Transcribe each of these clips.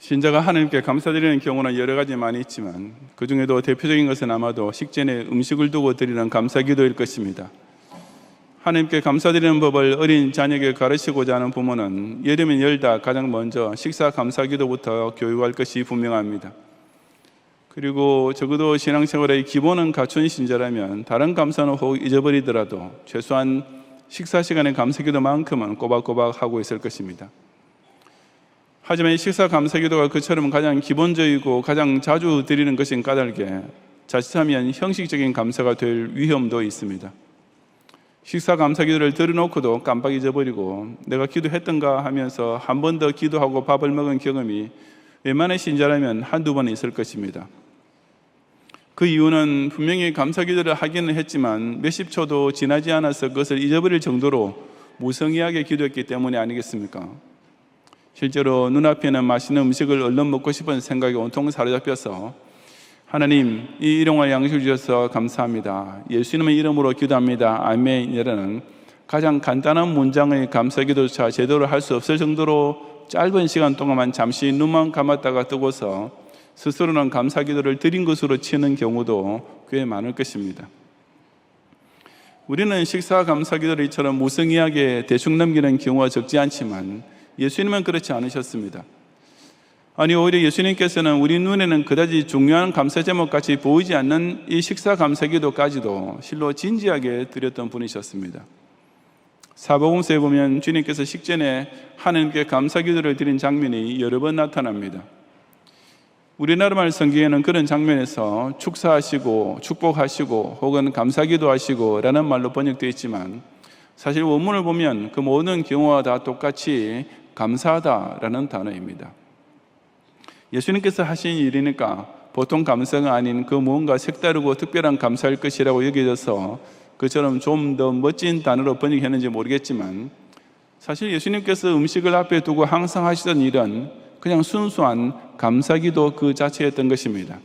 신자가 하나님께 감사드리는 경우는 여러 가지 많이 있지만 그 중에도 대표적인 것은 아마도 식전에 음식을 두고 드리는 감사기도일 것입니다. 하나님께 감사드리는 법을 어린 자녀에게 가르치고자 하는 부모는 열이면 열다 가장 먼저 식사 감사기도부터 교육할 것이 분명합니다. 그리고 적어도 신앙생활의 기본은 갖춘 신자라면 다른 감사는 혹 잊어버리더라도 최소한 식사 시간의 감사기도만큼은 꼬박꼬박 하고 있을 것입니다. 하지만 이 식사 감사기도가 그처럼 가장 기본적이고 가장 자주 드리는 것인 까닭에 자칫하면 형식적인 감사가 될 위험도 있습니다. 식사 감사기도를 들어놓고도 깜빡 잊어버리고 내가 기도했던가 하면서 한 번 더 기도하고 밥을 먹은 경험이 웬만한 신자라면 한두 번 있을 것입니다. 그 이유는 분명히 감사기도를 하기는 했지만 몇십 초도 지나지 않아서 그것을 잊어버릴 정도로 무성의하게 기도했기 때문이 아니겠습니까? 실제로 눈앞에는 맛있는 음식을 얼른 먹고 싶은 생각이 온통 사로잡혀서 하나님, 이 일용할 양식을 주셔서 감사합니다. 예수님의 이름으로 기도합니다. 아멘이라는 가장 간단한 문장의 감사기도조차 제대로 할 수 없을 정도로 짧은 시간 동안만 잠시 눈만 감았다가 뜨고서 스스로는 감사기도를 드린 것으로 치는 경우도 꽤 많을 것입니다. 우리는 식사 감사기도를 이처럼 무성의하게 대충 넘기는 경우가 적지 않지만 예수님은 그렇지 않으셨습니다. 아니, 오히려 예수님께서는 우리 눈에는 그다지 중요한 감사 제목같이 보이지 않는 이 식사 감사기도까지도 실로 진지하게 드렸던 분이셨습니다. 사복음서에 보면 주님께서 식전에 하나님께 감사기도를 드린 장면이 여러 번 나타납니다. 우리나라 말 성경에는 그런 장면에서 축사하시고 축복하시고 혹은 감사기도하시고 라는 말로 번역되어 있지만 사실 원문을 보면 그 모든 경우와 다 똑같이 감사하다라는 단어입니다. 예수님께서 하신 일이니까 보통 감사가 아닌 그 무언가 색다르고 특별한 감사일 것이라고 여겨져서 그처럼 좀 더 멋진 단어로 번역했는지 모르겠지만 사실 예수님께서 음식을 앞에 두고 항상 하시던 일은 그냥 순수한 감사기도 그 자체였던 것입니다.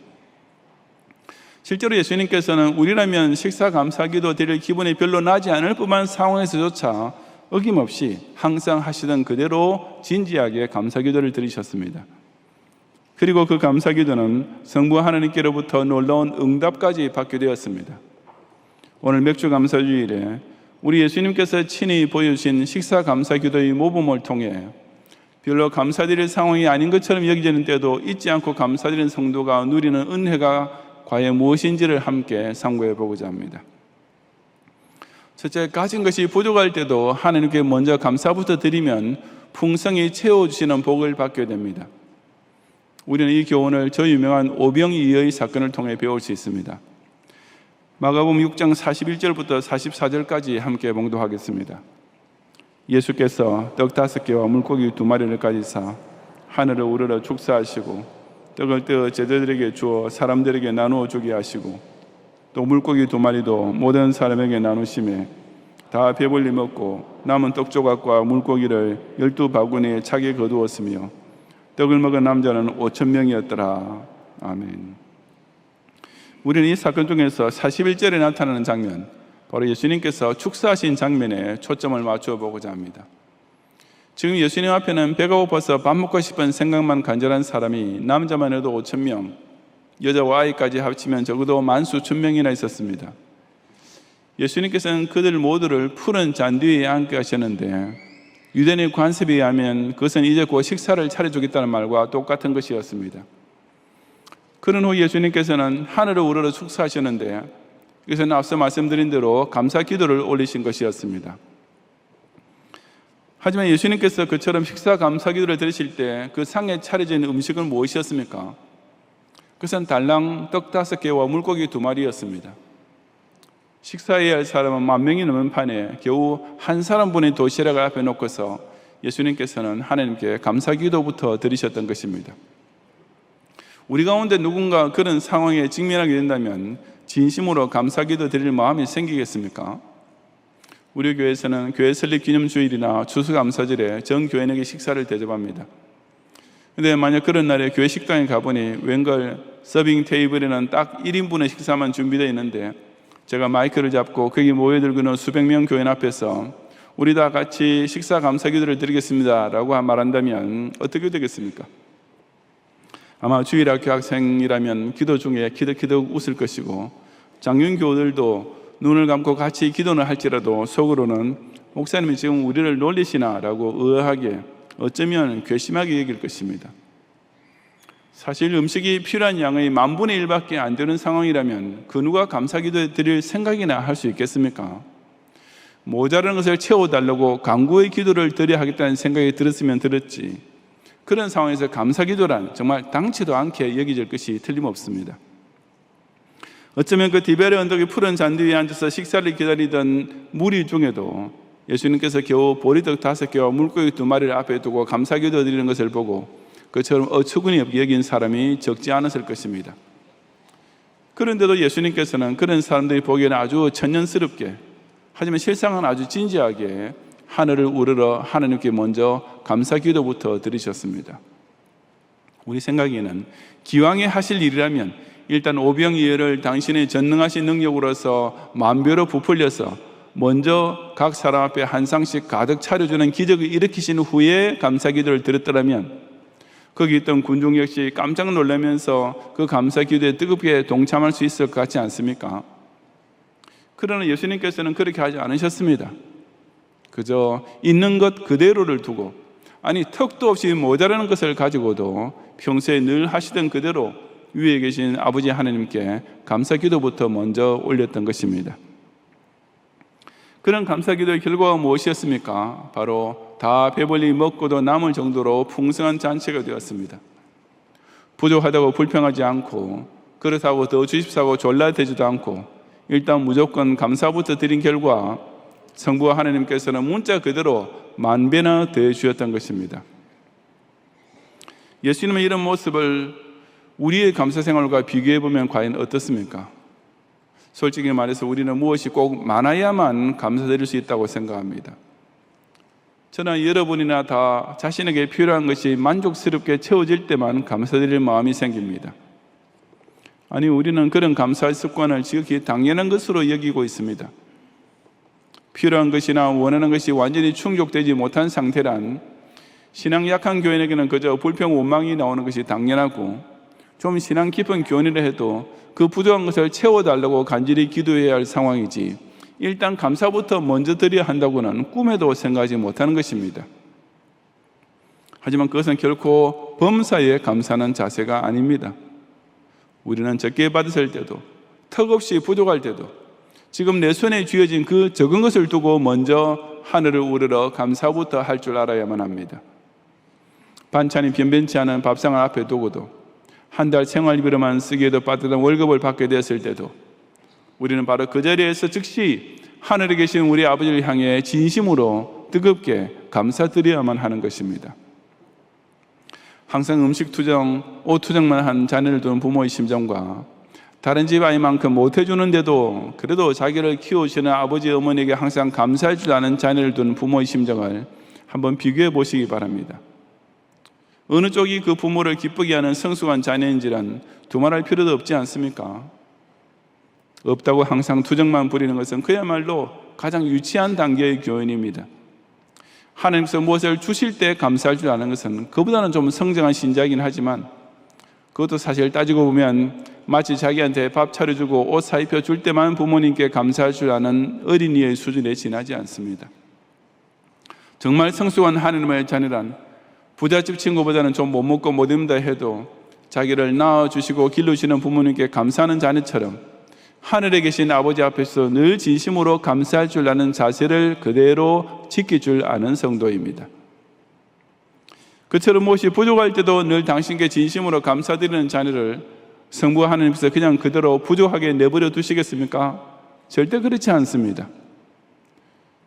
실제로 예수님께서는 우리라면 식사 감사기도 드릴 기분이 별로 나지 않을 법한 상황에서조차 어김없이 항상 하시던 그대로 진지하게 감사기도를 드리셨습니다. 그리고 그 감사기도는 성부 하나님께로부터 놀라운 응답까지 받게 되었습니다. 오늘 맥주감사주일에 우리 예수님께서 친히 보여주신 식사 감사기도의 모범을 통해 별로 감사드릴 상황이 아닌 것처럼 여겨지는 때도 잊지 않고 감사드리는 성도가 누리는 은혜가 과연 무엇인지를 함께 상고해 보고자 합니다. 첫째, 가진 것이 부족할 때도 하나님께 먼저 감사부터 드리면 풍성히 채워주시는 복을 받게 됩니다. 우리는 이 교훈을 저 유명한 오병이어의 사건을 통해 배울 수 있습니다. 마가복음 6장 41절부터 44절까지 함께 봉독하겠습니다. 예수께서 떡 5개와 물고기 2마리를 가지사 하늘을 우러러 축사하시고 떡을 떼어 제자들에게 주어 사람들에게 나누어 주게 하시고 또 물고기 2마리도 모든 사람에게 나누심에 다 배불리 먹고 남은 떡 조각과 물고기를 12바구니에 차게 거두었으며 떡을 먹은 남자는 5,000명이었더라. 아멘. 우리는 이 사건 중에서 41절에 나타나는 장면, 바로 예수님께서 축사하신 장면에 초점을 맞추어 보고자 합니다. 지금 예수님 앞에는 배가 고파서 밥 먹고 싶은 생각만 간절한 사람이 남자만 해도 5,000명, 여자와 아이까지 합치면 적어도 만수천 명이나 있었습니다. 예수님께서는 그들 모두를 푸른 잔디 위에 앉게 하셨는데 유대인의 관습에 의하면 그것은 이제 곧 식사를 차려주겠다는 말과 똑같은 것이었습니다. 그런 후 예수님께서는 하늘을 우러러 축사하셨는데 이것은 앞서 말씀드린 대로 감사 기도를 올리신 것이었습니다. 하지만 예수님께서 그처럼 식사 감사 기도를 드리실 때 그 상에 차려진 음식은 무엇이었습니까? 그것은 달랑 떡 5개와 물고기 2마리였습니다. 식사해야 할 사람은 10,000명이 넘은 판에 겨우 한 사람분의 도시락을 앞에 놓고서 예수님께서는 하나님께 감사기도부터 드리셨던 것입니다. 우리 가운데 누군가 그런 상황에 직면하게 된다면 진심으로 감사기도 드릴 마음이 생기겠습니까? 우리 교회에서는 교회 설립 기념주일이나 추수감사절에 전 교인에게 식사를 대접합니다. 근데 만약 그런 날에 교회 식당에 가보니 웬걸 서빙 테이블에는 딱 1인분의 식사만 준비되어 있는데 제가 마이크를 잡고 거기 모여들고 있는 수백 명 교인 앞에서 우리 다 같이 식사 감사 기도를 드리겠습니다 라고 말한다면 어떻게 되겠습니까? 아마 주일학교 학생이라면 기도 중에 키득키득 웃을 것이고, 장윤교들도 눈을 감고 같이 기도는 할지라도 속으로는 목사님이 지금 우리를 놀리시나 라고 의아하게, 어쩌면 괘씸하게 여길 것입니다. 사실 음식이 필요한 양의 10,000분의 1밖에 안 되는 상황이라면 그 누가 감사기도 드릴 생각이나 할 수 있겠습니까? 모자라는 것을 채워달라고 간구의 기도를 드려야 하겠다는 생각이 들었으면 들었지, 그런 상황에서 감사기도란 정말 당치도 않게 여겨질 것이 틀림없습니다. 어쩌면 그 디베레 언덕의 푸른 잔디 위에 앉아서 식사를 기다리던 무리 중에도 예수님께서 겨우 보리떡 5개와 물고기 2마리를 앞에 두고 감사기도 드리는 것을 보고 그처럼 어처구니 없게 여긴 사람이 적지 않았을 것입니다. 그런데도 예수님께서는 그런 사람들이 보기에는 아주 천연스럽게, 하지만 실상은 아주 진지하게 하늘을 우러러 하나님께 먼저 감사기도부터 드리셨습니다. 우리 생각에는 기왕에 하실 일이라면 일단 오병이어를 당신의 전능하신 능력으로서 만배로 부풀려서 먼저 각 사람 앞에 한 상씩 가득 차려주는 기적을 일으키신 후에 감사기도를 드렸더라면 거기 있던 군중 역시 깜짝 놀라면서 그 감사기도에 뜨겁게 동참할 수 있을 것 같지 않습니까? 그러나 예수님께서는 그렇게 하지 않으셨습니다. 그저 있는 것 그대로를 두고, 아니 턱도 없이 모자라는 것을 가지고도 평소에 늘 하시던 그대로 위에 계신 아버지 하나님께 감사기도부터 먼저 올렸던 것입니다. 그런 감사기도의 결과가 무엇이었습니까? 바로 다 배불리 먹고도 남을 정도로 풍성한 잔치가 되었습니다. 부족하다고 불평하지 않고, 그렇다고 더 주십사고 졸라대지도 않고, 일단 무조건 감사부터 드린 결과 성부와 하나님께서는 문자 그대로 10,000배나 더해 주셨던 것입니다. 예수님의 이런 모습을 우리의 감사 생활과 비교해 보면 과연 어떻습니까? 솔직히 말해서 우리는 무엇이 꼭 많아야만 감사드릴 수 있다고 생각합니다. 저는 여러분이나 다 자신에게 필요한 것이 만족스럽게 채워질 때만 감사드릴 마음이 생깁니다. 아니, 우리는 그런 감사의 습관을 지극히 당연한 것으로 여기고 있습니다. 필요한 것이나 원하는 것이 완전히 충족되지 못한 상태란 신앙 약한 교인에게는 그저 불평 원망이 나오는 것이 당연하고, 좀 신앙 깊은 교인이라 해도 그 부족한 것을 채워달라고 간절히 기도해야 할 상황이지, 일단 감사부터 먼저 드려야 한다고는 꿈에도 생각하지 못하는 것입니다. 하지만 그것은 결코 범사에 감사하는 자세가 아닙니다. 우리는 적게 받았을 때도, 턱없이 부족할 때도 지금 내 손에 쥐어진 그 적은 것을 두고 먼저 하늘을 우러러 감사부터 할 줄 알아야만 합니다. 반찬이 변변치 않은 밥상을 앞에 두고도, 한 달 생활비로만 쓰기에도 빠듯한 월급을 받게 되었을 때도 우리는 바로 그 자리에서 즉시 하늘에 계신 우리 아버지를 향해 진심으로 뜨겁게 감사드려야만 하는 것입니다. 항상 음식 투정, 옷 투정만 한 자녀를 두는 부모의 심정과 다른 집 아이만큼 못해주는데도 그래도 자기를 키우시는 아버지 어머니에게 항상 감사할 줄 아는 자녀를 두는 부모의 심정을 한번 비교해 보시기 바랍니다. 어느 쪽이 그 부모를 기쁘게 하는 성숙한 자녀인지란 두말할 필요도 없지 않습니까? 없다고 항상 투정만 부리는 것은 그야말로 가장 유치한 단계의 교인입니다. 하나님께서 무엇을 주실 때 감사할 줄 아는 것은 그보다는 좀 성장한 신자이긴 하지만, 그것도 사실 따지고 보면 마치 자기한테 밥 차려주고 옷 사입혀 줄 때만 부모님께 감사할 줄 아는 어린이의 수준에 지나지 않습니다. 정말 성숙한 하나님의 자녀란 부잣집 친구보다는 좀 못 먹고 못 입는다 해도 자기를 낳아주시고 길러주시는 부모님께 감사하는 자녀처럼 하늘에 계신 아버지 앞에서 늘 진심으로 감사할 줄 아는 자세를 그대로 지킬 줄 아는 성도입니다. 그처럼 무엇이 부족할 때도 늘 당신께 진심으로 감사드리는 자녀를 성부 하나님께서 그냥 그대로 부족하게 내버려 두시겠습니까? 절대 그렇지 않습니다.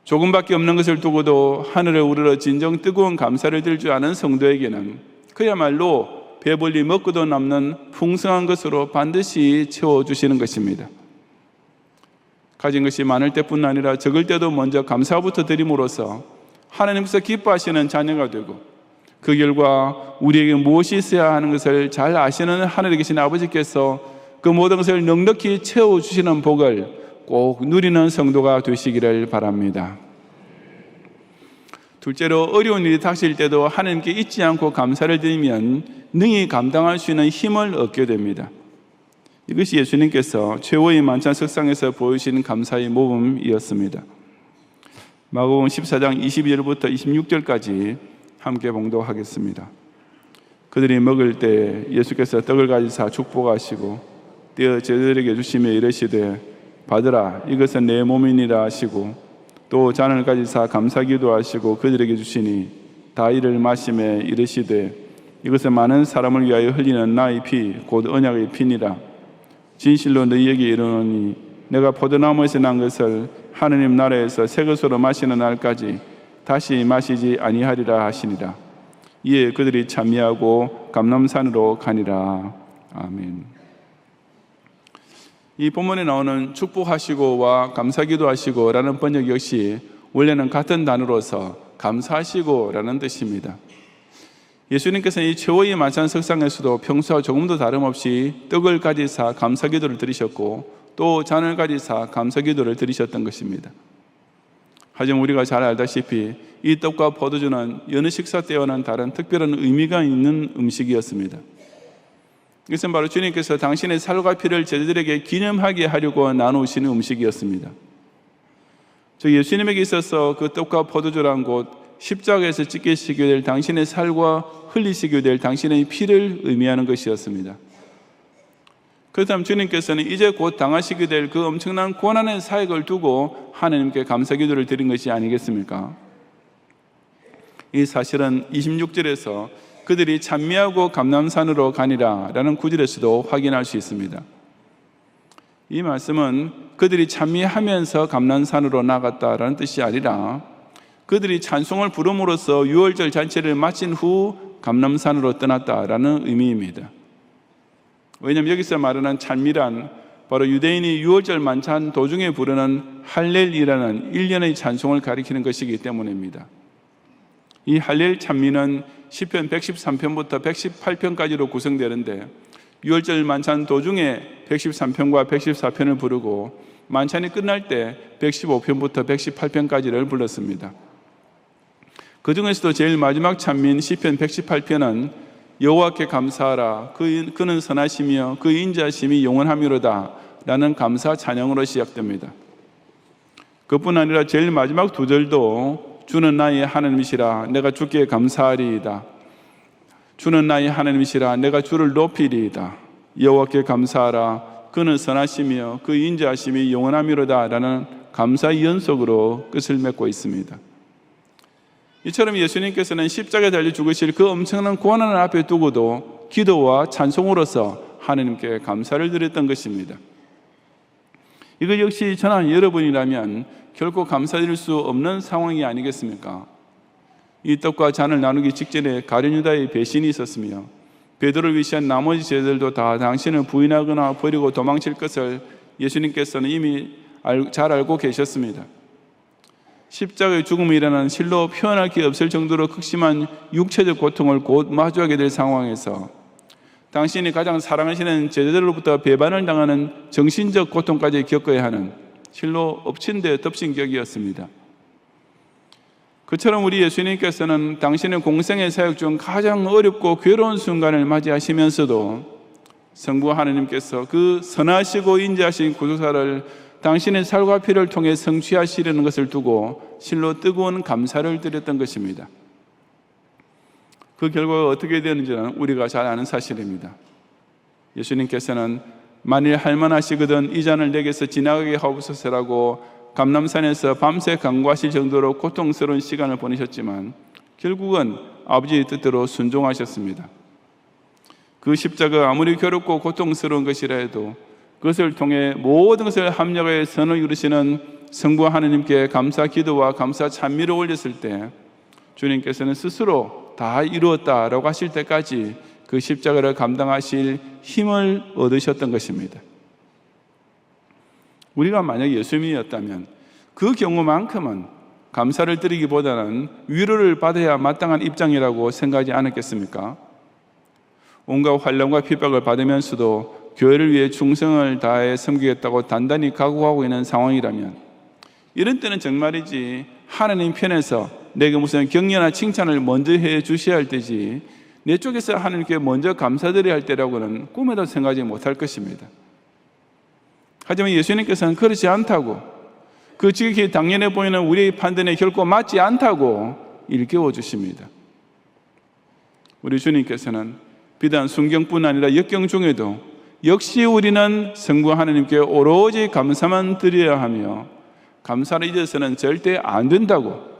조금밖에 없는 것을 두고도 하늘을 우러러 진정 뜨거운 감사를 드릴 줄 아는 성도에게는 그야말로 배불리 먹고도 남는 풍성한 것으로 반드시 채워주시는 것입니다. 가진 것이 많을 때뿐 아니라 적을 때도 먼저 감사부터 드림으로써 하나님께서 기뻐하시는 자녀가 되고, 그 결과 우리에게 무엇이 있어야 하는 것을 잘 아시는 하늘에 계신 아버지께서 그 모든 것을 넉넉히 채워주시는 복을 꼭 누리는 성도가 되시기를 바랍니다. 둘째로 어려운 일이 닥칠 때도 하나님께 잊지 않고 감사를 드리면 능히 감당할 수 있는 힘을 얻게 됩니다. 이것이 예수님께서 최후의 만찬 석상에서 보여주신 감사의 모범이었습니다. 마가복음 14장 22절부터 26절까지 함께 봉독하겠습니다. 그들이 먹을 때 예수께서 떡을 가지사 축복하시고 떼어 제자들에게 주시며 이르시되 받으라 이것은 내 몸이니라 하시고 또 잔을 가지사 감사 기도하시고 그들에게 주시니 다 이를 마시며 이르시되 이것은 많은 사람을 위하여 흘리는 나의 피 곧 언약의 피니라. 진실로 너희에게 이르노니 내가 포도나무에서 난 것을 하느님 나라에서 새 것으로 마시는 날까지 다시 마시지 아니하리라 하시니라. 이에 그들이 찬미하고 감람산으로 가니라. 아멘. 이 본문에 나오는 축복하시고와 감사기도하시고라는 번역 역시 원래는 같은 단어로서 감사하시고라는 뜻입니다. 예수님께서는 이 최후의 만찬 석상에서도 평소와 조금도 다름없이 떡을 가지사 감사기도를 드리셨고 또 잔을 가지사 감사기도를 드리셨던 것입니다. 하지만 우리가 잘 알다시피 이 떡과 포도주는 여느 식사 때와는 다른 특별한 의미가 있는 음식이었습니다. 이것은 바로 주님께서 당신의 살과 피를 제자들에게 기념하게 하려고 나누시는 음식이었습니다. 즉 예수님에게 있어서 그 떡과 포도주란 곧 십자가에서 찢기시게 될 당신의 살과 흘리시게 될 당신의 피를 의미하는 것이었습니다. 그렇다면 주님께서는 이제 곧 당하시게 될 그 엄청난 고난의 사역을 두고 하나님께 감사기도를 드린 것이 아니겠습니까? 이 사실은 26절에서 그들이 찬미하고 감람산으로 가니라 라는 구절에서도 확인할 수 있습니다. 이 말씀은 그들이 찬미하면서 감람산으로 나갔다라는 뜻이 아니라 그들이 찬송을 부름으로써 유월절 잔치를 마친 후 감람산으로 떠났다라는 의미입니다. 왜냐하면 여기서 말하는 찬미란 바로 유대인이 유월절 만찬 도중에 부르는 할렐이라는 1년의 찬송을 가리키는 것이기 때문입니다. 이 할렐 찬미는 시편 113편부터 118편까지로 구성되는데 유월절 만찬 도중에 113편과 114편을 부르고 만찬이 끝날 때 115편부터 118편까지를 불렀습니다. 그 중에서도 제일 마지막 찬미인 시편 118편은 여호와께 감사하라 그는 선하시며 그 인자심이 영원하미로다 라는 감사 찬양으로 시작됩니다. 그뿐 아니라 제일 마지막 두 절도 주는 나의 하나님이시라 내가 주께 감사하리이다. 주는 나의 하나님이시라 내가 주를 높이리이다. 여호와께 감사하라 그는 선하시며 그 인자하심이 영원하미로다 라는 감사 연속으로 끝을 맺고 있습니다. 이처럼 예수님께서는 십자가에 달려 죽으실 그 엄청난 고난을 앞에 두고도 기도와 찬송으로서 하나님께 감사를 드렸던 것입니다. 이것 역시 저나 여러분이라면 결코 감사드릴 수 없는 상황이 아니겠습니까? 이 떡과 잔을 나누기 직전에 가룟 유다의 배신이 있었으며 베드로를 위시한 나머지 제자들도 다 당신을 부인하거나 버리고 도망칠 것을 예수님께서는 이미 잘 알고 계셨습니다. 십자가의 죽음이라는 실로 표현할 게 없을 정도로 극심한 육체적 고통을 곧 마주하게 될 상황에서 당신이 가장 사랑하시는 제자들로부터 배반을 당하는 정신적 고통까지 겪어야 하는 실로 엎친 데 덮친 격이었습니다. 그처럼 우리 예수님께서는 당신의 공생의 사역 중 가장 어렵고 괴로운 순간을 맞이하시면서도 성부 하나님께서 그 선하시고 인자하신 구속사를 당신의 살과 피를 통해 성취하시려는 것을 두고 실로 뜨거운 감사를 드렸던 것입니다. 그 결과가 어떻게 되는지는 우리가 잘 아는 사실입니다. 예수님께서는 만일 할만하시거든 이 잔을 내게서 지나가게 하옵소서라고 감람산에서 밤새 간구하실 정도로 고통스러운 시간을 보내셨지만 결국은 아버지의 뜻대로 순종하셨습니다. 그 십자가 아무리 괴롭고 고통스러운 것이라 해도 그것을 통해 모든 것을 합력하여 선을 이루시는 성부 하나님께 감사 기도와 감사 찬미를 올렸을 때 주님께서는 스스로 다 이루었다라고 하실 때까지 그 십자가를 감당하실 힘을 얻으셨던 것입니다. 우리가 만약 예수님이었다면 그 경우만큼은 감사를 드리기보다는 위로를 받아야 마땅한 입장이라고 생각하지 않았겠습니까? 온갖 환난과 핍박을 받으면서도 교회를 위해 충성을 다해 섬기겠다고 단단히 각오하고 있는 상황이라면 이런 때는 정말이지 하나님 편에서 내게 무슨 격려나 칭찬을 먼저 해 주셔야 할 때지 내 쪽에서 하나님께 먼저 감사드려야 할 때라고는 꿈에도 생각하지 못할 것입니다. 하지만 예수님께서는 그렇지 않다고, 그 지극히 당연해 보이는 우리의 판단에 결코 맞지 않다고 일깨워 주십니다. 우리 주님께서는 비단 순경뿐 아니라 역경 중에도 역시 우리는 성부 하나님께 오로지 감사만 드려야 하며 감사를 잊어서는 절대 안 된다고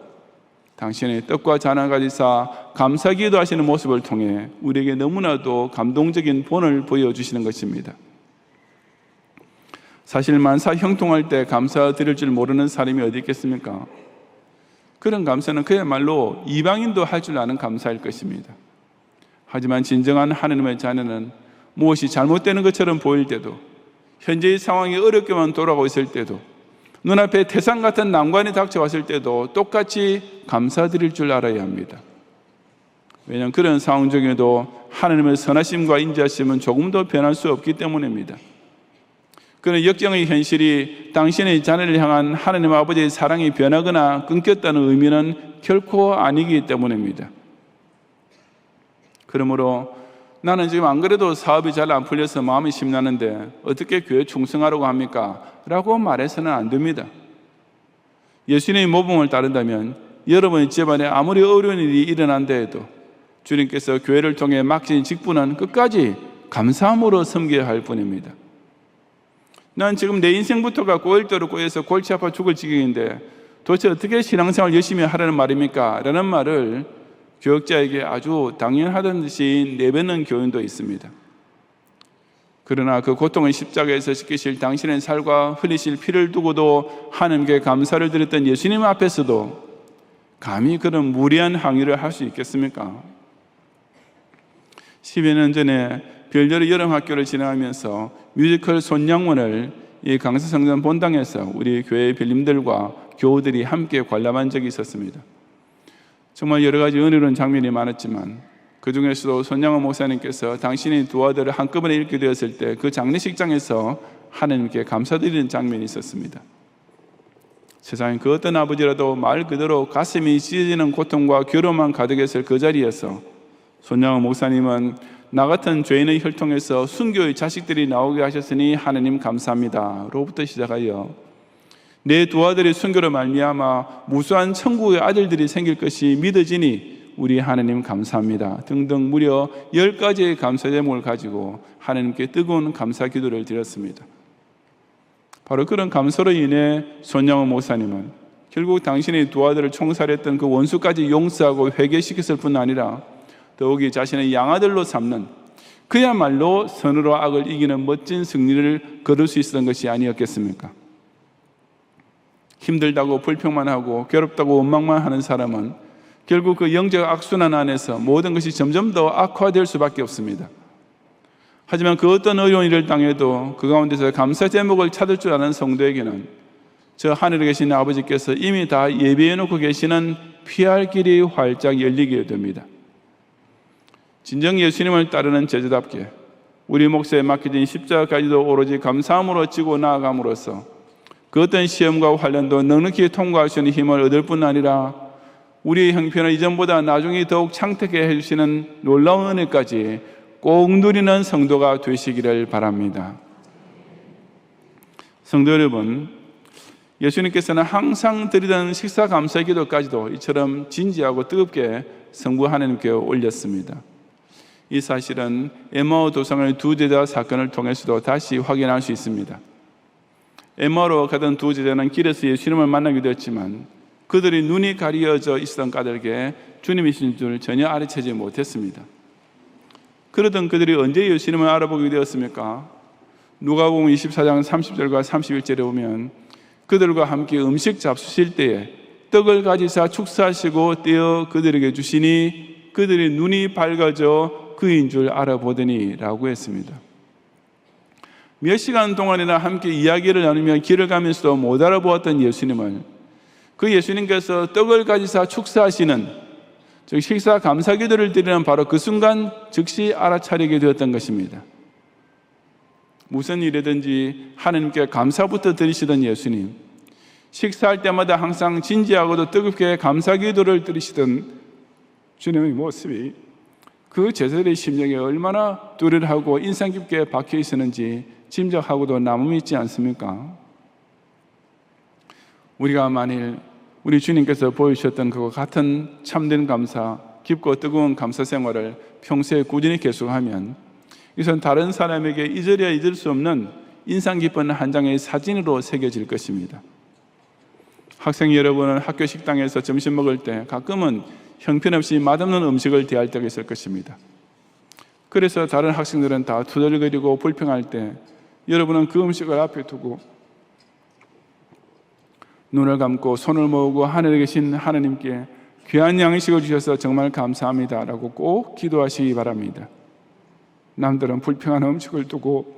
당신의 떡과 잔을 가지사 감사 기도하시는 모습을 통해 우리에게 너무나도 감동적인 본을 보여주시는 것입니다. 사실 만사 형통할 때 감사드릴 줄 모르는 사람이 어디 있겠습니까? 그런 감사는 그야말로 이방인도 할 줄 아는 감사일 것입니다. 하지만 진정한 하나님의 자녀는 무엇이 잘못되는 것처럼 보일 때도, 현재의 상황이 어렵게만 돌아가고 있을 때도, 눈앞에 태산 같은 난관이 닥쳐왔을 때도 똑같이 감사드릴 줄 알아야 합니다. 왜냐하면 그런 상황 중에도 하나님의 선하심과 인자하심은 조금도 변할 수 없기 때문입니다. 그런 역경의 현실이 당신의 자녀를 향한 하나님 아버지의 사랑이 변하거나 끊겼다는 의미는 결코 아니기 때문입니다. 그러므로 나는 지금 안 그래도 사업이 잘 안 풀려서 마음이 심란한데 어떻게 교회 충성하라고 합니까? 라고 말해서는 안 됩니다. 예수님의 모범을 따른다면 여러분의 집안에 아무리 어려운 일이 일어난다 해도 주님께서 교회를 통해 맡긴 직분은 끝까지 감사함으로 섬겨야 할 뿐입니다. 난 지금 내 인생부터가 꼬일대로 꼬여서 골치 아파 죽을 지경인데 도대체 어떻게 신앙생활 열심히 하라는 말입니까? 라는 말을 교역자에게 아주 당연하던 듯이 내뱉는 교인도 있습니다. 그러나 그 고통의 십자가에서 지키실 당신의 살과 흘리실 피를 두고도 하나님께 감사를 드렸던 예수님 앞에서도 감히 그런 무리한 항의를 할 수 있겠습니까? 10여 년 전에 별들의 여름학교를 진행하면서 뮤지컬 손양문을 이 강서성전 본당에서 우리 교회 별님들과 교우들이 함께 관람한 적이 있었습니다. 정말 여러 가지 은혜로운 장면이 많았지만 그 중에서도 손양원 목사님께서 당신의 두 아들을 한꺼번에 잃게 되었을 때 그 장례식장에서 하나님께 감사드리는 장면이 있었습니다. 세상에 그 어떤 아버지라도 말 그대로 가슴이 찢어지는 고통과 괴로움만 가득했을 그 자리에서 손양원 목사님은 나 같은 죄인의 혈통에서 순교의 자식들이 나오게 하셨으니 하나님 감사합니다 로부터 시작하여 내 두 아들의 순교로 말미암아 무수한 천국의 아들들이 생길 것이 믿어지니 우리 하나님 감사합니다 등등 무려 10가지의 감사 제목을 가지고 하나님께 뜨거운 감사 기도를 드렸습니다. 바로 그런 감사로 인해 손양원 목사님은 결국 당신의 두 아들을 총살했던 그 원수까지 용서하고 회개시켰을 뿐 아니라 더욱이 자신의 양아들로 삼는 그야말로 선으로 악을 이기는 멋진 승리를 거둘 수 있었던 것이 아니었겠습니까? 힘들다고 불평만 하고 괴롭다고 원망만 하는 사람은 결국 그 영적 악순환 안에서 모든 것이 점점 더 악화될 수밖에 없습니다. 하지만 그 어떤 어려운 일을 당해도 그 가운데서 감사 제목을 찾을 줄 아는 성도에게는 저 하늘에 계신 아버지께서 이미 다 예비해 놓고 계시는 피할 길이 활짝 열리게 됩니다. 진정 예수님을 따르는 제자답게 우리 몫에 맡겨진 십자가까지도 오로지 감사함으로 지고 나아감으로써 그 어떤 시험과 환난도 넉넉히 통과할 수 있는 힘을 얻을 뿐 아니라 우리의 형편을 이전보다 나중에 더욱 창택해 해주시는 놀라운 은혜까지 꼭 누리는 성도가 되시기를 바랍니다. 성도 여러분, 예수님께서는 항상 드리던 식사 감사 기도까지도 이처럼 진지하고 뜨겁게 성부 하나님께 올렸습니다. 이 사실은 에마오 도상의 두 제자 사건을 통해서도 다시 확인할 수 있습니다. 에마오로 가던 두 제자는 길에서 예수님을 만나기도 했지만 그들이 눈이 가려져 있었던 까닭에 주님이신 줄 전혀 알아채지 못했습니다. 그러던 그들이 언제 예수님을 알아보게 되었습니까? 누가복음 24장 30절과 31절에 보면 그들과 함께 음식 잡수실 때에 떡을 가지사 축사하시고 떼어 그들에게 주시니 그들의 눈이 밝아져 그인 줄 알아보더니 라고 했습니다. 몇 시간 동안이나 함께 이야기를 나누며 길을 가면서도 못 알아보았던 예수님을 그 예수님께서 떡을 가지사 축사하시는 즉 식사 감사 기도를 드리는 바로 그 순간 즉시 알아차리게 되었던 것입니다. 무슨 일이든지 하나님께 감사부터 드리시던 예수님, 식사할 때마다 항상 진지하고도 뜨겁게 감사 기도를 드리시던 주님의 모습이 그 제자들의 심령에 얼마나 뚜렷하고 인상 깊게 박혀 있었는지 짐작하고도 남음있지 않습니까? 우리가 만일 우리 주님께서 보여주셨던 그와 같은 참된 감사, 깊고 뜨거운 감사 생활을 평소에 꾸준히 계속하면 이것은 다른 사람에게 잊으려 잊을 수 없는 인상 깊은 한 장의 사진으로 새겨질 것입니다. 학생 여러분은 학교 식당에서 점심 먹을 때 가끔은 형편없이 맛없는 음식을 대할 때가 있을 것입니다. 그래서 다른 학생들은 다 투덜거리고 불평할 때 여러분은 그 음식을 앞에 두고 눈을 감고 손을 모으고 하늘에 계신 하나님께 귀한 양식을 주셔서 정말 감사합니다 라고 꼭 기도하시기 바랍니다. 남들은 불평한 음식을 두고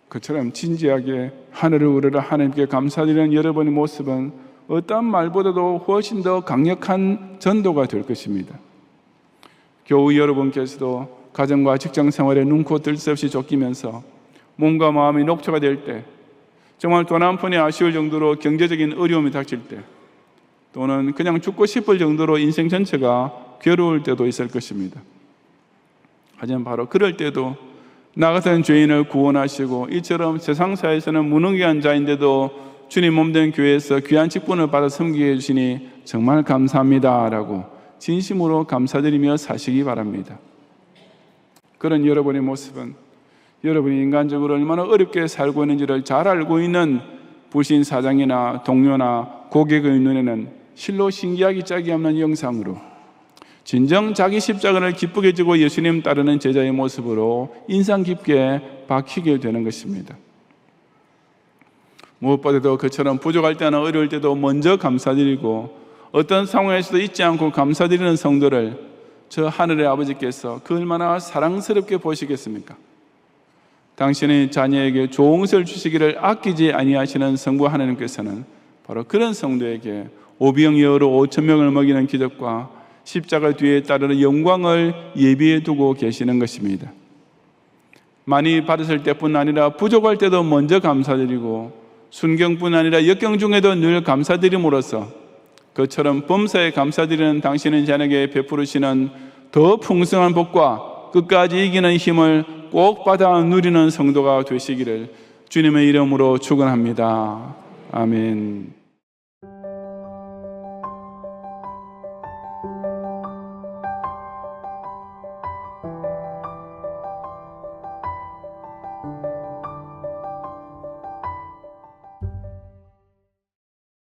그처럼 진지하게 하늘을 우러러 하나님께 감사드리는 여러분의 모습은 어떤 말보다도 훨씬 더 강력한 전도가 될 것입니다. 교우 여러분께서도 가정과 직장 생활에 눈코 뜰 새 없이 쫓기면서 몸과 마음이 녹초가 될 때, 정말 돈 한 푼이 아쉬울 정도로 경제적인 어려움이 닥칠 때, 또는 그냥 죽고 싶을 정도로 인생 전체가 괴로울 때도 있을 것입니다. 하지만 바로 그럴 때도 나 같은 죄인을 구원하시고 이처럼 세상사에서는 무능한 자인데도 주님 몸된 교회에서 귀한 직분을 받아 섬기게 해주시니 정말 감사합니다 라고 진심으로 감사드리며 사시기 바랍니다. 그런 여러분의 모습은 여러분이 인간적으로 얼마나 어렵게 살고 있는지를 잘 알고 있는 불신 사장이나 동료나 고객의 눈에는 실로 신기하기 짝이 없는 영상으로 진정 자기 십자가를 기쁘게 지고 예수님 따르는 제자의 모습으로 인상 깊게 박히게 되는 것입니다. 무엇보다도 그처럼 부족할 때나 어려울 때도 먼저 감사드리고 어떤 상황에서도 잊지 않고 감사드리는 성도를 저 하늘의 아버지께서 그 얼마나 사랑스럽게 보시겠습니까? 당신의 자녀에게 좋은 것을 주시기를 아끼지 아니하시는 성부 하나님께서는 바로 그런 성도에게 오병이어로 5,000명을 먹이는 기적과 십자가 뒤에 따르는 영광을 예비해 두고 계시는 것입니다. 많이 받았을 때뿐 아니라 부족할 때도 먼저 감사드리고 순경뿐 아니라 역경 중에도 늘 감사드림으로써 그처럼 범사에 감사드리는 당신의 자녀에게 베푸시는 더 풍성한 복과 끝까지 이기는 힘을 꼭 받아 누리는 성도가 되시기를 주님의 이름으로 축원합니다. 아멘.